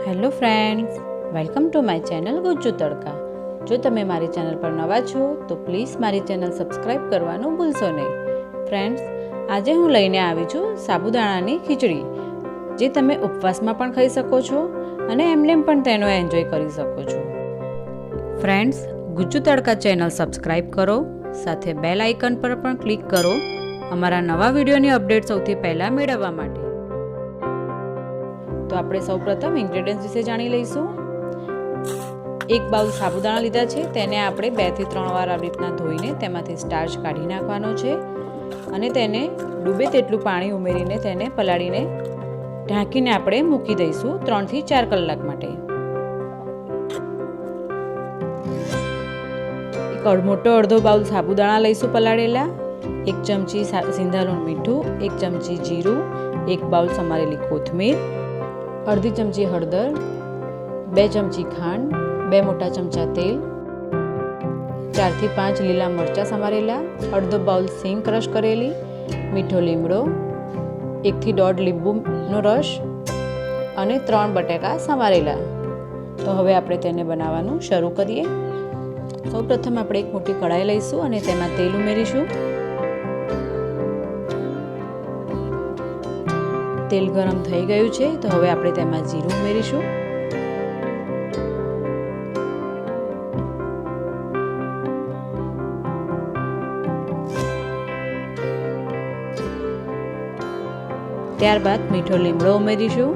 Hello friends, welcome to my channel Gujju તડકા. જો તમે મારી ચેનલ પર નવા છો તો પ્લીઝ મારી ચેનલ સબસ્ક્રાઈબ કરવાનું ભૂલશો નહીં. ફ્રેન્ડ્સ, આજે હું લઈને આવી છું સાબુદાણાની ખીચડી, જે તમે ઉપવાસમાં પણ ખાઈ શકો છો અને એમનેમ પણ તેનો એન્જોય કરી શકો છો. ફ્રેન્ડ્સ, ગુજ્જુ તડકા ચેનલ સબસ્ક્રાઈબ કરો, સાથે બેલ આઇકન પર પણ ક્લિક કરો અમારા નવા વિડીયોની અપડેટ સૌથી પહેલાં મેળવવા માટે. તો આપણે સૌપ્રથમ ઇન્ગ્રેડિયન્ટ્સ વિશે જાણી લઈશું. એક બાઉલ સાબુદાણા લીધા છે, તેને આપણે 2 થી 3 વાર આવી રીતના ધોઈને તેમાંથી સ્ટાર્ચ કાઢી નાખવાનો છે અને તેને ડૂબે તેટલું પાણી ઉમેરીને તેને પલાળીને ઢાંકીને આપણે મૂકી દઈશું 3 થી 4 કલાક માટે. એક મોટો અડધો બાઉલ સાબુદાણા લઈશું પલાળેલા, 1 ચમચી સિંધાલુણ મીઠું, 1 ચમચી જીરું, 1 બાઉલ સમારેલી કોથમીર, અડધી ચમચી હળદર, 2 ચમચી ખાંડ, 2 મોટા ચમચા તેલ, 4 થી 5 લીલા મરચાં સમારેલા, અડધો બાઉલ સિંગ ક્રશ કરેલી, મીઠો લીમડો, 1 થી 1.5 લીંબુનો રસ અને 3 બટાકા સમારેલા. તો હવે આપણે તેને બનાવવાનું શરૂ કરીએ. સૌપ્રથમ આપણે એક મોટી કઢાઈ લઈશું અને તેમાં તેલ ઉમેરીશું. તેલ ગરમ થઈ ગયું છે, તો હવે આપણે તેમાં જીરું ઉમેરીશું. ત્યારબાદ મીઠો લીમડો ઉમેરીશું.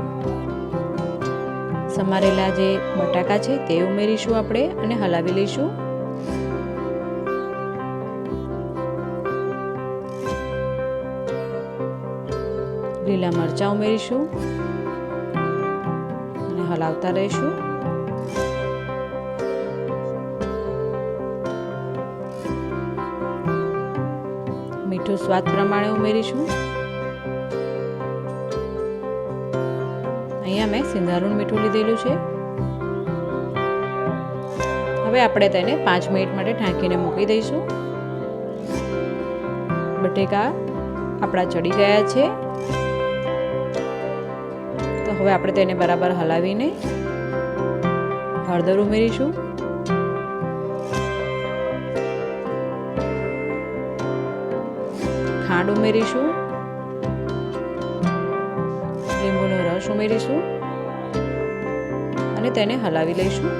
સમારેલા જે બટાકા છે તે ઉમેરીશું આપણે અને હલાવી લઈશું. લીલા મરચાં ઉમેરીશું અને હલાવતા રહીશું. મીઠું સ્વાદ પ્રમાણે ઉમેરીશું. અહીંયા મેં સિંધાલુણ મીઠું લીધેલું છે. હવે આપણે તેને 5 મિનિટ માટે ઢાંકીને મૂકી દઈશું. બટેકા આપણા ચડી ગયા છે, તો હવે આપણે તેને બરાબર હલાવીને હળદર ઉમેરીશું. ખાંડ ઉમેરીશું. લીંબુનો રસ ઉમેરીશું અને તેને હલાવી લઈશું.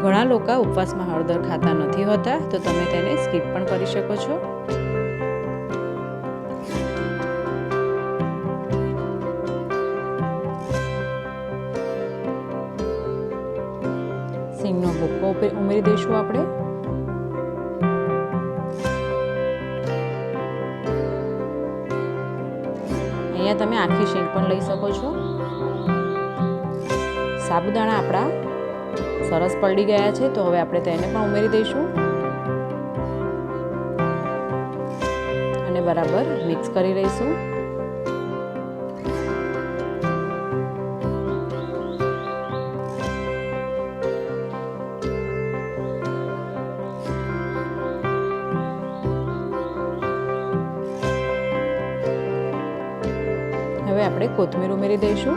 ઘણા લોકો ઉપવાસમાં હળદર ખાતા નથી હોતા, તો તમે તેને સ્કીપ પણ કરી શકો છો. સિંગનો ભૂકો ઉમેરી દઈશું આપણે. અહીંયા તમે આખી સિંગ પણ લઈ શકો છો. સાબુદાણા આપણા સરસ પલળી ગયા છે, તો હવે આપણે તેને પણ ઉમેરી દઈશું અને બરાબર મિક્સ કરી લઈશું. હવે આપણે કોથમીર ઉમેરી દઈશું.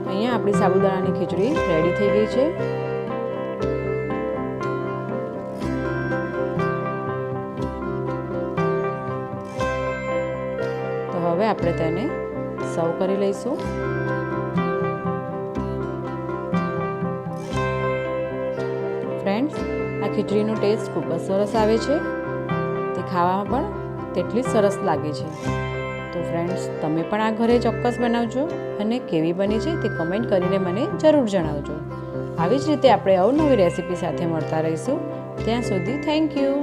અહીંયા આપણી સાબુદાણાની ખીચડી રેડી થઈ ગઈ છે. તો હવે આપણે તેને સર્વ કરી લઈશું. ફ્રેન્ડ્સ, આ ખીચડીનો ટેસ્ટ ખૂબ જ સરસ આવે છે. તે ખાવામાં પણ તેટલી જ સરસ લાગે છે. તો ફ્રેન્ડ્સ, તમે પણ આ ઘરે ચોક્કસ બનાવજો અને કેવી બની છે તે કમેન્ટ કરીને મને જરૂર જણાવજો. આવી જ રીતે આપણે અવનવી રેસીપી સાથે મળતા રહીશું. ત્યાં સુધી થેન્ક યુ.